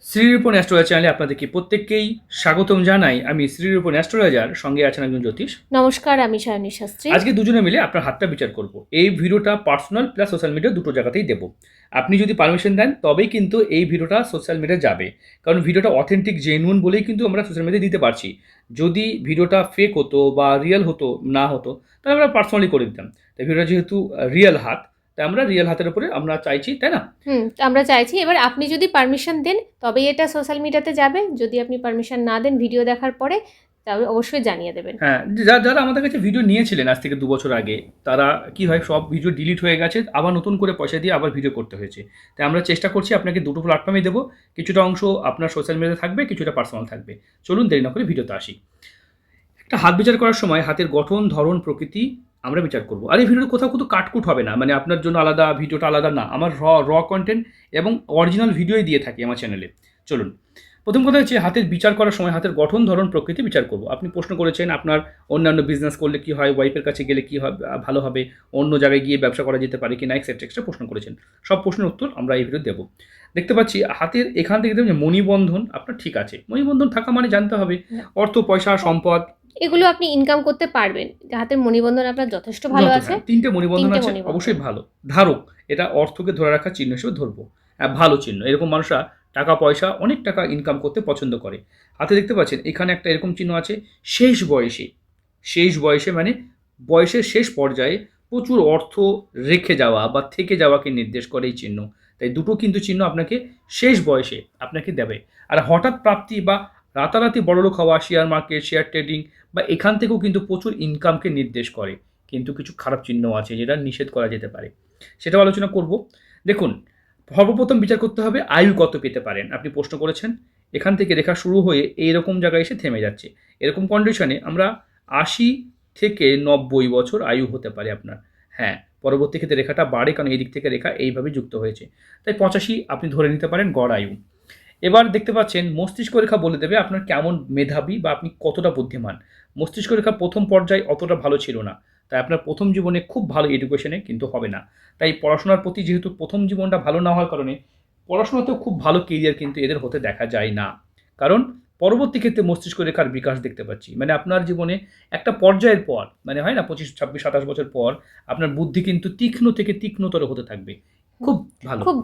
Shrirupan astrologer চ্যানেলে আপনাদেরকে প্রত্যেককেই স্বাগতম জানাই। আমি শ্রীরূপন অ্যাস্ট্রোলজার, সঙ্গে আছেন একজন জ্যোতিষ। নমস্কার, আমি সায়নী শাস্ত্রী। আজকে দুজনে মিলে আপনার হাতটা বিচার করব। এই ভিডিওটা পার্সোনাল প্লাস সোশ্যাল মিডিয়া দুটো জায়গাতেই দেবো। আপনি যদি পারমিশন দেন তবেই কিন্তু এই ভিডিওটা সোশ্যাল মিডিয়ায় যাবে, কারণ ভিডিওটা অথেন্টিক জেনুইন বলেই কিন্তু আমরা সোশ্যাল মিডিয়ায় দিতে পারছি। যদি ভিডিওটা ফেক হতো বা রিয়েল হতো না হতো তাহলে আমরা পার্সোনালি করে দিতাম। তাই ভিডিওটা যেহেতু রিয়েল হাত, তাই আমরা রিয়েল হাতের উপরে আমরা চাইছি, তাই না? আমরা চাইছি এবার আপনি যদি পারমিশন দেন তবেই এটা সোশ্যাল মিডিয়াতে যাবে। যদি আপনি পারমিশন না দেন ভিডিও দেখার পরে, তবে অবশ্যই জানিয়ে দেবেন। হ্যাঁ, যারা আমাদের কাছে ভিডিও নিয়েছিলেন আজ থেকে ২ বছর আগে, তারা কি হয়, সব ভিডিও ডিলিট হয়ে গেছে, আবার নতুন করে পয়সা দিয়ে আবার ভিডিও করতে হয়েছে। তাই আমরা চেষ্টা করছি আপনাকে দুটো প্ল্যাটফর্মে দেবো। কিছুটা অংশ আপনার সোশ্যাল মিডিয়াতে থাকবে, কিছুটা পার্সোনাল থাকবে। চলুন দেরি না করে ভিডিওতে আসি। একটা হাত বিচার করার সময় হাতের গঠন, ধরন, প্রকৃতি আমরা বিচার করব। আর এই ভিডিওটা কোথাও কাটকুট হবে না, মানে আপনার জন্য আলাদা ভিডিওটা আলাদা না। আমার র কন্টেন্ট এবং অরিজিনাল ভিডিওই দিয়ে থাকি আমার চ্যানেলে। চলুন, প্রথম কথা হচ্ছে হাতের বিচার করার সময় হাতের গঠন, ধরন, প্রকৃতি বিচার করব। আপনি প্রশ্ন করেছেন আপনার অন্যান্য বিজনেস করলে কি হয়, ওয়াইফের কাছে গেলে কি হবে, ভালো হবে, অন্য জায়গায় গিয়ে ব্যবসা করা যেতে পারে কি না, এক্সেট্রা এক্সট্রা প্রশ্ন করেছেন। সব প্রশ্নের উত্তর আমরা এই ভিডিও দেবো। দেখতে পাচ্ছি হাতের এখান থেকে দেখবেন যে মণিবন্ধন আপনার ঠিক আছে। মণিবন্ধন থাকা মানে জানতে হবে অর্থ, পয়সা, সম্পদ, এগুলো আপনি ইনকাম করতে পারবেন। হাতের মণিবন্ধন আপনার যথেষ্ট ভালো আছে। ৩টে মণিবন্ধন আছে, মণিবন্ধন। অবশ্যই ভালো। ধারক, এটা অর্থকে ধরে রাখার চিহ্ন হিসেবে ধরবো। ভালো চিহ্ন। এরকম মানুষরা টাকা পয়সা, অনেক টাকা ইনকাম করতে পছন্দ করে। হাতে দেখতে পাচ্ছেন এখানে একটা এরকম চিহ্ন আছে, শেষ বয়সে। শেষ বয়সে মানে বয়সের শেষ পর্যায়ে প্রচুর অর্থ রেখে যাওয়া বা থেকে যাওয়াকে নির্দেশ করে এই চিহ্ন। তাই দুটো কিন্তু চিহ্ন আপনাকে শেষ বয়সে আপনাকে দেবে। আর হঠাৎ প্রাপ্তি বা রাতারাতি বড়লোক হওয়া, শেয়ার মার্কেট, শেয়ার ট্রেডিং বা এখান থেকেও কিন্তু প্রচুর ইনকামকে নির্দেশ করে। কিন্তু কিছু খারাপ চিহ্ন আছে যেটা নিষেধ করা যেতে পারে, সেটাও আলোচনা করব। দেখুন, সর্বপ্রথম বিচার করতে হবে আয়ু কত পেতে পারেন। আপনি প্রশ্ন করেছেন, এখান থেকে রেখা শুরু হয়ে এইরকম জায়গায় এসে থেমে যাচ্ছে। এরকম কন্ডিশনে আমরা ৮০ থেকে ৯০ বছর আয়ু হতে পারে আপনার। হ্যাঁ, পরবর্তী ক্ষেত্রে রেখাটা বাড়ে, কারণ এই দিক থেকে রেখা এইভাবে যুক্ত হয়েছে। তাই ৮৫ আপনি ধরে নিতে পারেন গড় আয়ু। এবার দেখতে পাচ্ছেন মস্তিষ্ক রেখা বলে দেবে আপনার কেমন মেধাবী বা আপনি কতটা বুদ্ধিমান। মস্তিষ্ক রেখা প্রথম পর্যায়ে অতটা ভালো ছিল না, তাই আপনার প্রথম জীবনে খুব ভালো এডুকেশনে কিন্তু হবে না। তাই পড়াশোনার প্রতি যেহেতু প্রথম জীবনটা ভালো না হওয়ার কারণে পড়াশোনাতেও খুব ভালো কেরিয়ার কিন্তু এদের হতে দেখা যায় না। কারণ পরবর্তী ক্ষেত্রে মস্তিষ্ক রেখার বিকাশ দেখতে পাচ্ছি, মানে আপনার জীবনে একটা পর্যায়ের পর, মানে হয় না ২৫, ২৬, ২৭ বছর পর আপনার বুদ্ধি কিন্তু তীক্ষ্ণ থেকে তীক্ষ্ণতর হতে থাকবে। খুব ভালো। খুব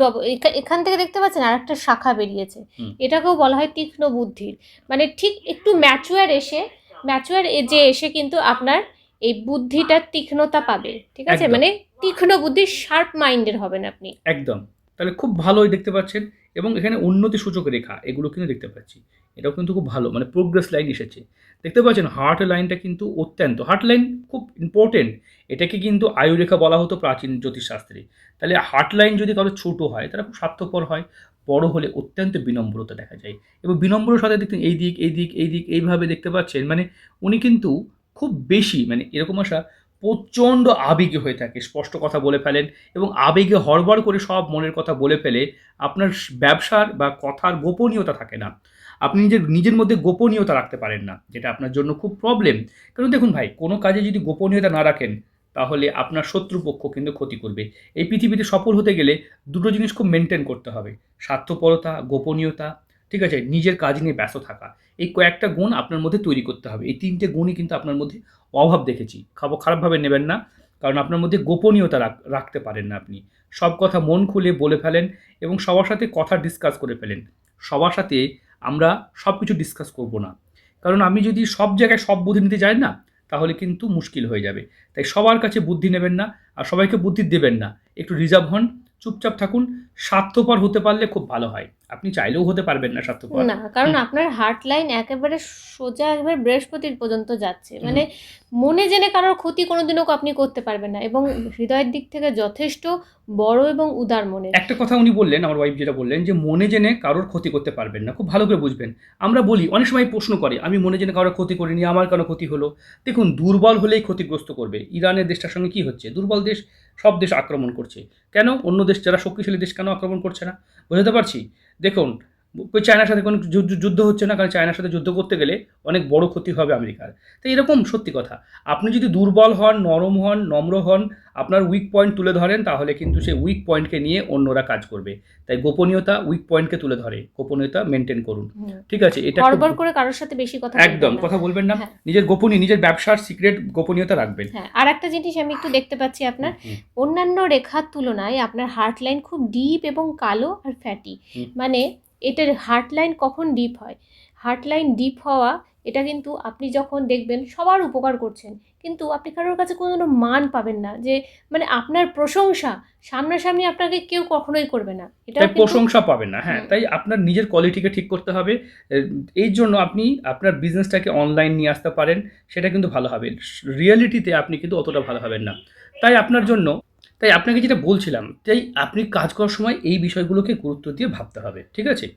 এখান থেকে দেখতে পাচ্ছেন আর একটা শাখা বেরিয়েছে। এটাকেও বলা হয় তীক্ষ্ণ বুদ্ধির। মানে ঠিক একটু ম্যাচুয়ার এজে এসে কিন্তু আপনার এই বুদ্ধিটার তীক্ষ্ণতা পাবে। ঠিক আছে, একদম। মানে তীক্ষ্ণ বুদ্ধি, শার্প মাইন্ডের হবেন আপনি। একদম। তাহলে খুব ভালোই দেখতে পাচ্ছেন, এবং এখানে উন্নতি সূচক রেখা এগুলো কিন্তু দেখতে পাচ্ছি। এটাও কিন্তু খুব ভালো, মানে প্রোগ্রেস লাইন এসেছে। দেখতে পাচ্ছেন হার্ট লাইনটা কিন্তু অত্যন্ত, হার্ট লাইন খুব ইম্পর্টেন্ট। এটাকে কিন্তু আয়ুরেখা বলা হতো প্রাচীন জ্যোতিষশাস্ত্রে। তাহলে হার্ট লাইন যদি কারো ছোটো হয় তারা খুব স্বার্থপর হয়, বড় হলে অত্যন্ত বিনম্রতা দেখা যায়। এবং বিনম্রর সাথে দেখতেন এই দিক এই দিক এই দিক এইভাবে দেখতে পাচ্ছেন, মানে উনি কিন্তু খুব বেশি, মানে এরকম আসা প্রচণ্ড আবেগী হয়ে থাকে, স্পষ্ট কথা বলে ফেলেন এবং আবেগে হড়বড় করে সব মনের কথা বলে ফেলে। আপনার ব্যবসার বা কথার গোপনীয়তা থাকে না। আপনি নিজের মধ্যে গোপনীয়তা রাখতে পারেন না, যেটা আপনার জন্য খুব প্রবলেম। কারণ দেখুন ভাই, কোনো কাজে যদি গোপনীয়তা না রাখেন তাহলে আপনার শত্রুপক্ষ কিন্তু ক্ষতি করবে। এই পৃথিবীতে সফল হতে গেলে দুটো জিনিস খুব মেনটেন করতে হবে: স্বার্থপরতা, গোপনীয়তা, ঠিক আছে, নিজের কাজ নিয়ে ব্যস্ত থাকা। এই কয়েকটা গুণ আপনার মধ্যে তৈরি করতে হবে। এই ৩টে গুণই কিন্তু আপনার মধ্যে অভাব দেখেছি। খারাপভাবে নেবেন না, কারণ আপনার মধ্যে গোপনীয়তা রাখতে পারেন না আপনি। সব কথা মন খুলে বলে ফেলেন এবং সবার সাথে কথা ডিসকাস করে ফেলেন। সবার সাথে আমরা সব কিছু ডিসকাস করব না, কারণ আমি যদি সব জায়গায় সব বুদ্ধি নিতে যাই না তাহলে কিন্তু মুশকিল হয়ে যাবে। তাই সবার কাছে বুদ্ধি নেবেন না আর সবাইকে বুদ্ধি দেবেন না। একটু রিজার্ভ হন, চুপচাপ থাকুন। স্বার্থপর হতে পারলে খুব ভালো হয়। আপনি চাইলেও হতে পারবেন না স্বার্থপর। না, কারণ আপনার হার্ট লাইন একেবারে সোজা একবারে বৃহস্পতির পর্যন্ত যাচ্ছে। মানে মনে জেনে কারোর ক্ষতি কোনোদিনও আপনি করতে পারবেন না, এবং হৃদয়ের দিক থেকে যথেষ্ট বড় এবং উদার মনের। একটা কথা উনি বললেন, আমার ওয়াইফ যেটা বললেন, যে মনে জেনে কারোর ক্ষতি করতে পারবেন না। খুব ভালো করে বুঝবেন। আমরা বলি, অনেক সময় প্রশ্ন করে, আমি মনে জেনে কারোর ক্ষতি করিনি, আমার কেন ক্ষতি হলো? দেখুন, দুর্বল হলেই ক্ষতিগ্রস্ত করবে। ইরানের দেশটার সঙ্গে কি হচ্ছে? দুর্বল দেশ সব দেশ আক্রমণ করছে। কেন? অন্য দেশ যারা শক্তিশালী দেশ কেন আক্রমণ করছে না? বোঝাতে পারছি? দেখুন, চায়নার সাথে কোনো যুদ্ধ হচ্ছে না, কারণ চায়নার সাথে যুদ্ধ করতে গেলে অনেক বড় ক্ষতি হবে আমেরিকার। তো এরকম সত্যি কথা, আপনি যদি দুর্বল হন, নরম হন, নম্র হন, আপনার উইক পয়েন্ট তুলে ধরেন, তাহলে কিন্তু সেই উইক পয়েন্টকে নিয়ে অন্যরা কাজ করবে। তাই গোপনীয়তা উইক পয়েন্টকে তুলে ধরে, গোপনীয়তা মেনটেন করুন। ঠিক আছে, এটা হড়বড় করে কারোর সাথে বেশি কথা একদম কথা বলবেন না, নিজের গোপনীয়, নিজের ব্যবসার সিক্রেট গোপনীয়তা রাখবেন। হ্যাঁ, আর একটা জিনিস আমি একটু দেখতে পাচ্ছি আপনার অন্যান্য রেখার তুলনায় আপনার হার্ট লাইন খুব ডিপ এবং কালো আর ফ্যাটি। মানে এটার হার্ট লাইন কখন ডিপ হয়? হার্ট লাইন ডিপ হওয়া এটা কিন্তু আপনি যখন দেখবেন সবার উপকার করছেন, কিন্তু আপনি কারোর কাছে কোনো মান পাবেন না, যে মানে আপনার প্রশংসা সামনাসামনি আপনাকে কেউ কখনোই করবে না, এটা প্রশংসা পাবেন না। হ্যাঁ, তাই আপনার নিজের কোয়ালিটিকে ঠিক করতে হবে। এই জন্য আপনি আপনার বিজনেসটাকে অনলাইন নিয়ে আসতে পারেন, সেটা কিন্তু ভালো হবে। রিয়েলিটিতে আপনি কিন্তু অতটা ভালো হবেন না। তাই আপনার জন্য, তাই আপনাকে যেটা বলছিলাম, তাই আপনি কাজ করার সময় এই বিষয়গুলোকে গুরুত্ব দিয়ে ভাবতে হবে। ঠিক আছে,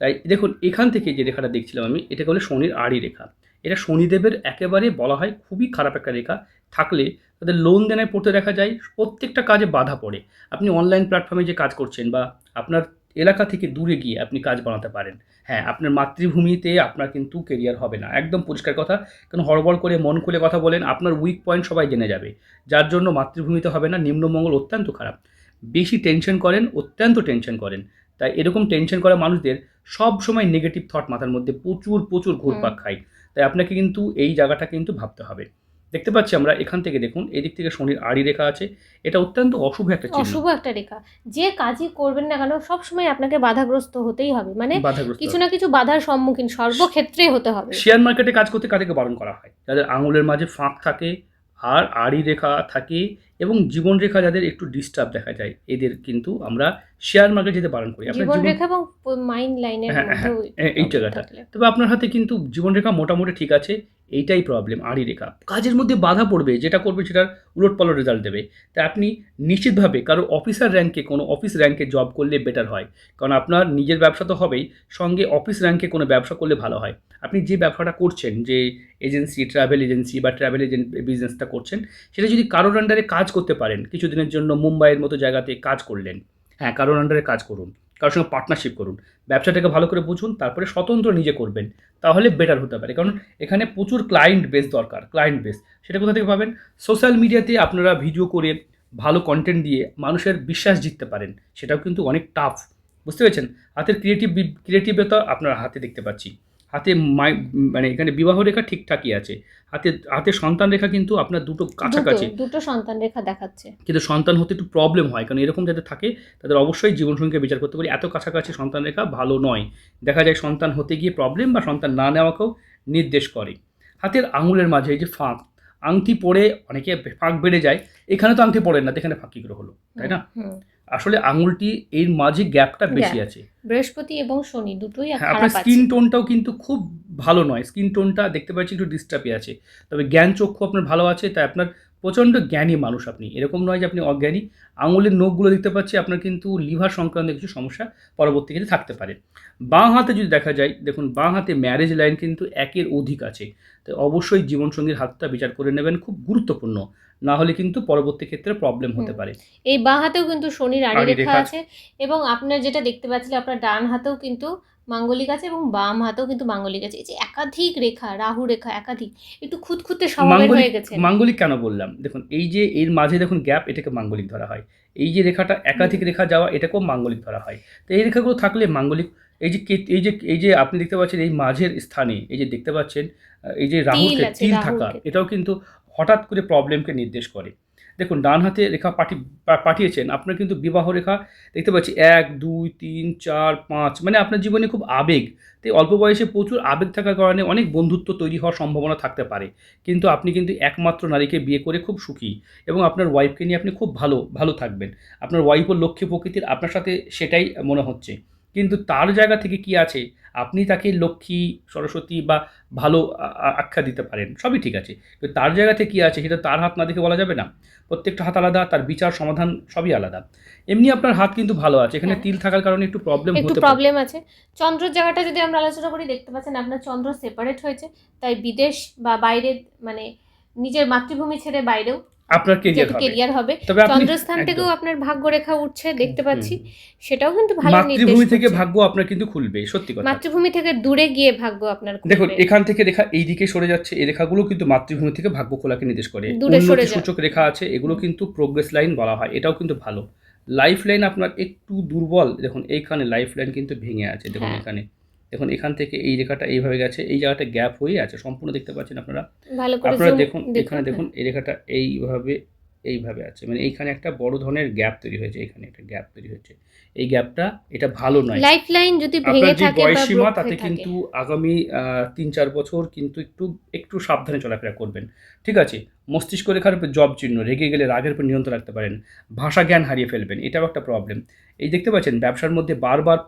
তাই দেখুন এখান থেকে যে রেখাটা দেখছিলাম আমি, এটাকে বলে শনির আড়ি রেখা। এটা শনিদেবের একেবারে বলা হয় খুবই খারাপ একটা রেখা। থাকলে তাদের লোন দেনায় পড়তে দেখা যায়, প্রত্যেকটা কাজে বাধা পড়ে। আপনি অনলাইন প্ল্যাটফর্মে যে কাজ করছেন বা আপনার এলাকা থেকে দূরে গিয়ে আপনি কাজ বানাতে পারেন। হ্যাঁ, আপনার মাতৃভূমিতে আপনার কিন্তু কেরিয়ার হবে না, একদম পরিষ্কার কথা। কারণ হড়বড় করে মন খুলে কথা বলেন, আপনার উইক পয়েন্ট সবাই জেনে যাবে, যার জন্য মাতৃভূমিতে হবে না। নিম্নমঙ্গল অত্যন্ত খারাপ, বেশি টেনশন করেন, অত্যন্ত টেনশন করেন। তাই এরকম টেনশন করা মানুষদের সব সময় নেগেটিভ থট মাথার মধ্যে প্রচুর প্রচুর ঘুরপাক খায়। তাই আপনাকে কিন্তু এই জায়গাটা কিন্তু ভাবতে হবে। দেখতে পাচ্ছি আমরা এখান থেকে, দেখুন এদিক থেকে শনির আড়ি রেখা আছে, এটা অত্যন্ত অশুভ একটা চিহ্ন, অশুভ একটা রেখা। যে কাজই করবেন না কেন সব সময় আপনাকে বাধাগ্রস্ত হতেই হবে, মানে কিছু না কিছু বাধার সম্মুখীন সর্বক্ষেত্রে হতে হবে। শেয়ার মার্কেটে কাজ করতে কাদেরকে বারণ করা হয়? যাদের আঙুলের মাঝে ফাঁক থাকে আর আড়ি রেখা থাকে এবং জীবন রেখা যাদের একটু ডিস্টার্ব দেখা যায়, এদের কিন্তু আমরা শেয়ার মার্কেট যেতে বারণ করি। জীবন রেখা এবং মাইন্ড লাইনের মধ্যে এই জায়গাটা, তবে আপনার হাতে কিন্তু জীবন রেখা মোটামুটি ঠিক আছে। এইটাই প্রবলেম, আড়ি রেখা কাজের মধ্যে বাধা পড়বে, যেটা করবে সেটার উলটপালট রেজাল্ট দেবে। তাই আপনি নিশ্চিতভাবে কারো অফিসার র্যাঙ্কে, কোনো অফিস র্যাঙ্কে জব করলে বেটার হয়, কারণ আপনার নিজের ব্যবসা তো হবেই, সঙ্গে অফিস র্যাঙ্কে কোনো ব্যবসা করলে ভালো হয়। আপনি যে ব্যবসাটা করছেন, যে এজেন্সি, ট্রাভেল এজেন্সি বা ট্রাভেল এজেন্ট বিজনেসটা করছেন, সেটা যদি কারোর আন্ডারে কাজ করতে পারেন, কিছুদিনের জন্য মুম্বাইয়ের মতো জায়গাতে কাজ করলেন, হ্যাঁ কারোর আন্ডারে কাজ করুন, কারোর সঙ্গে পার্টনারশিপ করুন, ব্যবসাটাকে ভালো করে বুঝুন, তারপরে স্বতন্ত্র নিজে করবেন, তাহলে বেটার হতে পারে। কারণ এখানে প্রচুর ক্লায়েন্ট বেস দরকার, ক্লায়েন্ট বেস। সেটা কোথা থেকে পাবেন? সোশ্যাল মিডিয়াতে আপনারা ভিডিও করে ভালো কন্টেন্ট দিয়ে মানুষের বিশ্বাস জিততে পারেন, সেটাও কিন্তু অনেক টাফ, বুঝতে পেরেছেন? হাতের ক্রিয়েটিভতা আপনার হাতে দেখতে পাচ্ছি। হাতে মানে এখানে বিবাহ রেখা ঠিকঠাকই আছে, হাতে সন্তান রেখা কিন্তু আপনার দুটো কাছাকাছি, দুটো সন্তান রেখা দেখাচ্ছে, কিন্তু সন্তান হতে একটু প্রবলেম হয়। কারণ এরকম যাদের থাকে তাদের অবশ্যই জীবনসঙ্গীকে বিচার করতে পারি, এত কাছাকাছি সন্তান রেখা ভালো নয়। দেখা যায় সন্তান হতে গিয়ে প্রবলেম বা সন্তান না নেওয়াকেও নির্দেশ করে। হাতের আঙুলের মাঝে এই যে ফাঁক, আংটি পরে অনেকে ফাঁক বেড়ে যায়, এখানে তো আংটি পড়েন না, এখানে ফাঁক কী করে হলো, তাই না? আসলে আঙুলটি এর মাঝে গ্যাপটা বেশি আছে। বৃহস্পতি এবং শনি দুটোই হ্যাঁ, আপনার স্কিন টোনটাও কিন্তু খুব ভালো নয়, স্কিন টোনটা দেখতে পাচ্ছি একটু ডিস্টার্বই আছে। তবে জ্ঞান চক্ষু আপনার ভালো আছে, তাই আপনার প্রচণ্ড জ্ঞানী মানুষ আপনি, এরকম নয় যে আপনি অজ্ঞানী। আঙুলের নখগুলো দেখতে পাচ্ছি আপনার কিন্তু লিভার সংক্রান্ত কিছু সমস্যা পরবর্তী ক্ষেত্রে থাকতে পারে। বাঁ হাতে যদি দেখা যায়, দেখুন বাঁ হাতে ম্যারেজ লাইন কিন্তু একের অধিক আছে, তাই অবশ্যই জীবনসঙ্গীর হাতটা বিচার করে নেবেন, খুব গুরুত্বপূর্ণ। না হলে কিন্তু পরবর্তী ক্ষেত্রে প্রবলেম হতে পারে। এই বাঁ হাতেও কিন্তু শনির আড়ি রেখা আছে, এবং আপনার যেটা দেখতে পাচ্ছিলেন আপনার ডান হাতেও কিন্তু মাঙ্গলিক আছে এবং বাম হাতেও কিন্তু মাঙ্গলিক আছে। এই যে একাধিক রেখা, রাহু রেখা একাধিক, একটু খুঁতখুঁতে স্বভাবের হয়ে গেছে। মাঙ্গলিক কেন বললাম? দেখুন এই যে এর মাঝে দেখুন গ্যাপ, এটাকে মাঙ্গলিক ধরা হয়। এই যে রেখাটা একাধিক রেখা যাওয়া, এটাকেও মাঙ্গলিক ধরা হয়। তো এই রেখাগুলো থাকলে মাঙ্গলিক। এই যে আপনি দেখতে পাচ্ছেন এই মাঝের স্থানে, এই যে দেখতে পাচ্ছেন এই যে রাহুর তিল থাকা, এটাও কিন্তু হঠাৎ করে প্রবলেমকে নির্দেশ করে। দেখুন ডান হাতে রেখা পাঠিয়েছেন, আপনার কিন্তু বিবাহ রেখা দেখতে পাচ্ছি 1 2 3 4 5, মানে আপনার জীবনে খুব আবেগ, তাই অল্প বয়সে প্রচুর আবেগ থাকার কারণে অনেক বন্ধুত্ব তৈরি হওয়ার সম্ভাবনা থাকতে পারে। কিন্তু আপনি কিন্তু একমাত্র নারীকে বিয়ে করে খুব সুখী, এবং আপনার ওয়াইফকে নিয়ে আপনি খুব ভালো থাকবেন। আপনার ওয়াইফও লক্ষ্মী প্রকৃতির, আপনার সাথে সেটাই মনে হচ্ছে। কিন্তু তার জায়গা থেকে কি আছে, আপনি তাকে লক্ষ্মী, সরস্বতী বা ভালো আখ্যা দিতে পারেন, সবই ঠিক আছে, কিন্তু তার জায়গা থেকে কী আছে সেটা তার হাত না দেখে বলা যাবে না। প্রত্যেকটা হাত আলাদা, তার বিচার সমাধান সবই আলাদা। এমনি আপনার হাত কিন্তু ভালো আছে, এখানে তিল থাকার কারণে একটু প্রবলেম আছে। চন্দ্রের জায়গাটা যদি আমরা আলোচনা করি, দেখতে পাচ্ছেন আপনার চন্দ্র সেপারেট হয়েছে, তাই বিদেশ বা বাইরে, মানে নিজের মাতৃভূমি ছেড়ে বাইরেও আপনার কেরিয়ার যেহেতু হবে। কেরিয়ার হবে। তবে আপনি চন্দ্রস্থান থেকেও একদম আপনার ভাগ্যরেখা উঠছে দেখতে পাচ্ছি, সেটাও কিন্তু ভালো নির্দেশ মাতৃভূমি থেকে করছে। ভাগ্য আপনার কিন্তু খুলবে, সত্যি কথা। মাতৃভূমি থেকে দূরে গিয়ে ভাগ্য আপনার দেখুন খুলবে। এখান থেকে রেখা এই দিকে সরে যাচ্ছে, এই রেখাগুলো কিন্তু মাতৃভূমি থেকে ভাগ্য খোলাকে নির্দেশ করে। দূরে সরে উন্নতি যাও। সূচক রেখা আছে, এগুলো কিন্তু প্রোগ্রেস লাইন বলা হয়, এটাও কিন্তু ভালো। লাইফ লাইন আপনার একটু দুর্বল, দেখুন এইখানে লাইফ লাইন কিন্তু ভেঙে আছে, দেখুন হ্যাঁ। এখানে, দেখুন এখান থেকে এই রেখাটা এইভাবে গেছে, এই জায়গাটা গ্যাপ হয়ে আছে, সম্পূর্ণ দেখতে পাচ্ছেন আপনারা। ভালো করে আপনারা zoom দেখুন এখানে দেখুন এই রেখাটা এইভাবে আছে, মানে এইখানে একটা বড় ধরনের গ্যাপ তৈরি হয়েছে, এখানে একটা গ্যাপ তৈরি হয়েছে, এই গ্যাপটা এটা ভালো নয়। লাইফ লাইন যদি আপনার ভেঙে যে থাকে বা বয়সসীমা ব্রোক তাতে হয়ে থাকে, কিন্তু আগামী ৩-৪ বছর কিন্তু একটু সাবধানে চলাফেরা করবেন, ঠিক আছে? মস্তিষ্ক রেখার উপর জব চিহ্ন, রেগে গেলে রাগের উপর নিয়ন্ত্রণ রাখতে পারেন, ভাষা জ্ঞান হারিয়ে ফেলবেন, এটাও একটা প্রবলেম। এই দেখতে পাচ্ছেন ব্যবসার মধ্যে বারবার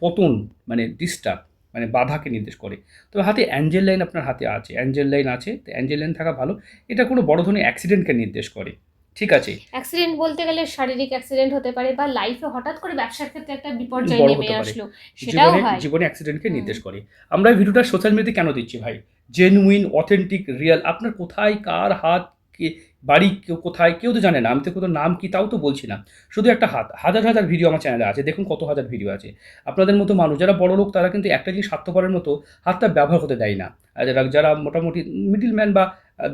পতন, মানে ডিস্টার্ব, মানে বাধাকে নির্দেশ করে। তবে হাতে অ্যাঞ্জেল লাইন আপনার হাতে আছে, অ্যাঞ্জেল লাইন আছে, তো অ্যাঞ্জেল লাইন থাকা ভালো। এটা কোনো বড় ধরনের অ্যাক্সিডেন্টকে নির্দেশ করে, ঠিক আছে? অ্যাক্সিডেন্ট বলতে গেলে শারীরিক অ্যাক্সিডেন্ট হতে পারে বা লাইফে হঠাৎ করে ব্যবসার ক্ষেত্রে একটা বিপর্যয় বড় নেমে হতে পারে, আসলো, সেটাও হয়। জীবনে অ্যাক্সিডেন্টকে নির্দেশ করে। আমরা এই ভিডিওটা সোশ্যাল মিডিয়াতে কেন দিচ্ছি ভাই? Genuine, authentic, real. আপনার কোথায় কার হাত, কে বাড়ি, কেউ কোথায় কেউ তো জানে না, আমি তো কোথাও নাম কি তাও তো বলছি না, শুধু একটা হাত। হাজার হাজার ভিডিও আমার চ্যানেলে আছে, দেখুন কত হাজার ভিডিও আছে। আপনাদের মতো মানুষ যারা বড় লোক তারা কিন্তু একটা জিনিস স্বার্থপরের মতো হাতটা ব্যবহার করতে দেয় না, আর যারা মোটামুটি মিডিল ম্যান বা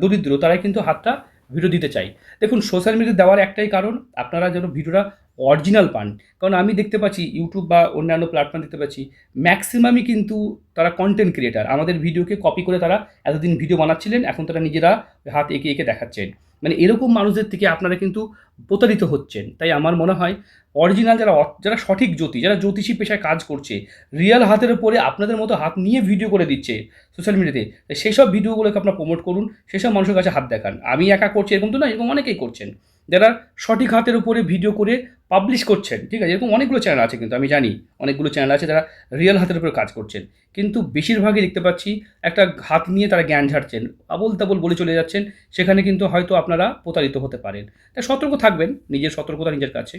দরিদ্র তারাই কিন্তু হাতটা ভিডিও দিতে চাই। দেখুন সোশ্যাল মিডিয়া দেওয়ার একটাই কারণ, আপনারা যেন ভিডিওটা অরিজিনাল পান। কারণ আমি দেখতে পাচ্ছি ইউটিউব বা অন্যান্য প্ল্যাটফর্ম দেখতে পাচ্ছি ম্যাক্সিমামই কিন্তু তারা কন্টেন্ট ক্রিয়েটার, আমাদের ভিডিওকে কপি করে তারা এতদিন ভিডিও বানাচ্ছিলেন, এখন তারা নিজেরা হাত এঁকে এঁকে দেখাচ্ছেন। মানে এরকম মানুষদের থেকে আপনারা কিন্তু প্রতারিত হচ্ছেন। তাই আমার মনে হয় অরিজিনাল যারা সঠিক যারা জ্যোতিষী পেশায় কাজ করছে, রিয়েল হাতের উপরে আপনাদের মতো হাত নিয়ে ভিডিও করে দিচ্ছে সোশ্যাল মিডিয়াতে, সেই সব ভিডিওগুলোকে আপনারা প্রমোট করুন, সেসব মানুষের কাছে হাত দেখান। আমি একা করছি এরকম তো না, এরকম অনেকেই করছেন যারা সঠিক হাতের উপরে ভিডিও করে পাবলিশ করছেন, ঠিক আছে? এরকম অনেকগুলো চ্যানেল আছে, কিন্তু আমি জানি অনেকগুলো চ্যানেল আছে যারা রিয়েল হাতের উপরে কাজ করছেন, কিন্তু বেশিরভাগই দেখতে পাচ্ছি একটা হাত নিয়ে তারা জ্ঞান ঝাড়ছেন, আবোল তাবোল বলে চলে যাচ্ছেন, সেখানে কিন্তু হয়তো আপনারা প্রতারিত হতে পারেন। তাই সতর্ক থাকবেন, নিজের সতর্কতা নিজের কাছে।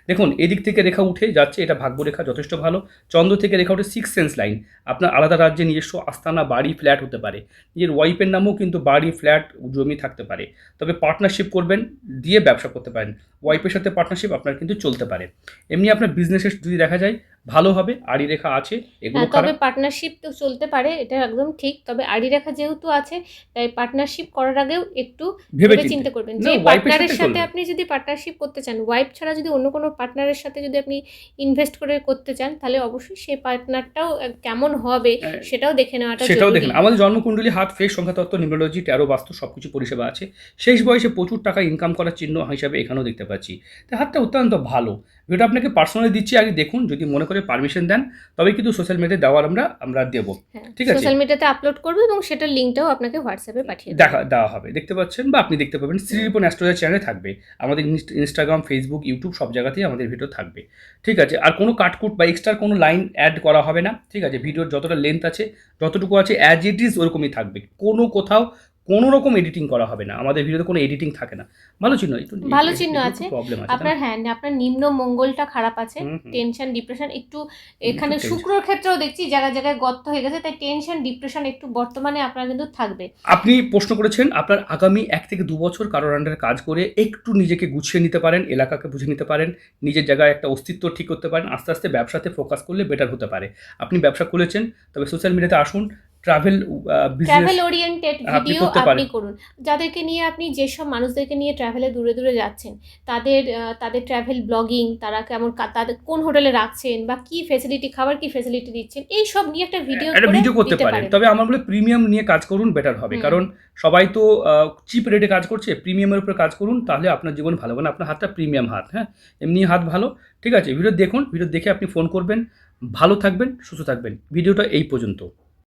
দেখুন এদিক থেকে রেখা উঠে যাচ্ছে, এটা ভাগ্যরেখা যথেষ্ট ভালো। চন্দ্র থেকে রেখা উঠে সিক্স সেন্স লাইন, আপনার আলাদা রাজ্যে নিজস্ব আস্তানা, বাড়ি, ফ্ল্যাট হতে পারে। নিজের ওয়াইফের নামেও কিন্তু বাড়ি, ফ্ল্যাট, জমি থাকতে পারে। তবে পার্টনারশিপ করবেন, দিয়ে ব্যবসা করতে পারেন। ওয়াইফের সাথে পার্টনারশিপ আপনার কিন্তু চলতে পারে। এমনি আপনার বিজনেসের যদি দেখা যায় ভালো হবে, আড়ি রেখা আছে, এগুলো তবে খারাপ। পার্টনারশিপ তো চলতে পারে, এটা একদম ঠিক। তবে আড়ি রেখা যেহেতু আছে, তাই পার্টনারশিপ করার আগেও একটু ভেবে ভেবে চিন্তে। চিন্তে করবেন। না, যে wife এর পার্টনারের সাথে সাথে চলবে। আপনি যদি পার্টনারশিপ করতে চান, ওয়াইফ ছাড়া যদি অন্য কোনো পার্টনারের সাথে যদি আপনি ইনভেস্ট করে করতে চান, তাহলে অবশ্যই সেই পার্টনারটাও কেমন হবে সেটাও দেখে নেওয়াটা সেটাও জরুরি। দেখেন, আমাদের জন্মকুণ্ডলী, হাত, ফেস, সংখ্যাতত্ত্ব, নিউমেরোলজি, ট্যারো, বাস্তু সব কিছু পরিষেবা আছে। শেষ বয়সে প্রচুর টাকা ইনকাম করার চিহ্ন হিসাবে এখানেও দেখতে পাচ্ছি। তাই হাতটা অত্যন্ত ভালো। ভিডিওটা আপনাকে পার্সোনালি দিচ্ছি, আগে দেখুন, যদি মনে করে পারমিশন দেন তবে কিন্তু সোশ্যাল মিডিয়ায় দেওয়ার আমরা দেবো, ঠিক আছে? সোশ্যাল মিডিয়াতে আপলোড করবে এবং সেটার লিঙ্কটাও আপনাকে হোয়াটসঅ্যাপে পাঠিয়ে দেবো। দেওয়া হবে, দেখতে পাচ্ছেন বা আপনি দেখতে পাবেন। শ্রীরিপন অ্যাস্ট্রোলজার চ্যানেলে থাকবে, আমাদের ইনস্টাগ্রাম, ফেসবুক, ইউটিউব সব জায়গাতেই আমাদের ভিডিও থাকবে, ঠিক আছে? আর কোনো কাটকুট বা এক্সট্রা কোনো লাইন অ্যাড করা হবে না, ঠিক আছে? ভিডিওর যতটা লেন্থ আছে, যতটুকু আছে অ্যাজ ইট ইজ ওরকমই থাকবে, কোথাও কোনো রকম এডিটিং করা হবে না, আমাদের ভিডিওতে কোনো এডিটিং থাকে না। ভালো চিহ্ন, একটু ভালো চিহ্ন আছে। প্রবলেম আছে আপনার আপনার নিম্ন মঙ্গলটা খারাপ আছে, টেনশন, ডিপ্রেশন একটু। এখানে শুক্রর ক্ষেত্রেও দেখছি জায়গায় জায়গায় গর্ত হয়ে গেছে, তাই টেনশন, ডিপ্রেশন একটু বর্তমানে আপনার কিন্তু থাকবে। আপনি প্রশ্ন করেছেন, আপনার আগামী 1 থেকে 2 বছর কারোর আন্ডারে কাজ করে একটু নিজেকে গুছিয়ে নিতে পারেন, এলাকাকে বুঝে নিতে পারেন, নিজের জায়গায় একটা অস্তিত্ব ঠিক করতে পারেন, আস্তে আস্তে ব্যবসাতে ফোকাস করলে বেটার হতে পারে। আপনি ব্যবসা খুলেছেন, তবে সোশ্যাল মিডিয়াতে আসুন, ট্রাভেল ওরিয়েন্টেড ভিডিও আপনি করুন। যাদেরকে নিয়ে আপনি, যেসব মানুষদেরকে নিয়ে ট্রাভেলে দূরে দূরে যাচ্ছেন, তাদের ট্রাভেল ব্লগিং, তারা কেমন, তাদের কোন হোটেলে রাখছেন বা কি ফ্যাসিলিটি, খাবার কি ফ্যাসিলিটি দিচ্ছেন, এই সব নিয়ে একটা ভিডিও করতে পারেন। তবে আমার বলে প্রিমিয়াম নিয়ে কাজ করুন, বেটার হবে। কারণ সবাই তো চিপ রেটে কাজ করছে, প্রিমিয়ামের উপরে কাজ করুন, তাহলে আপনার জীবন ভালো। মানে আপনার হাতটা প্রিমিয়াম হাত, হ্যাঁ, এমনি হাত ভালো, ঠিক আছে? ভিডিও দেখুন, ভিডিও দেখে আপনি ফোন করবেন। ভালো থাকবেন, সুস্থ থাকবেন। ভিডিওটা এই পর্যন্ত।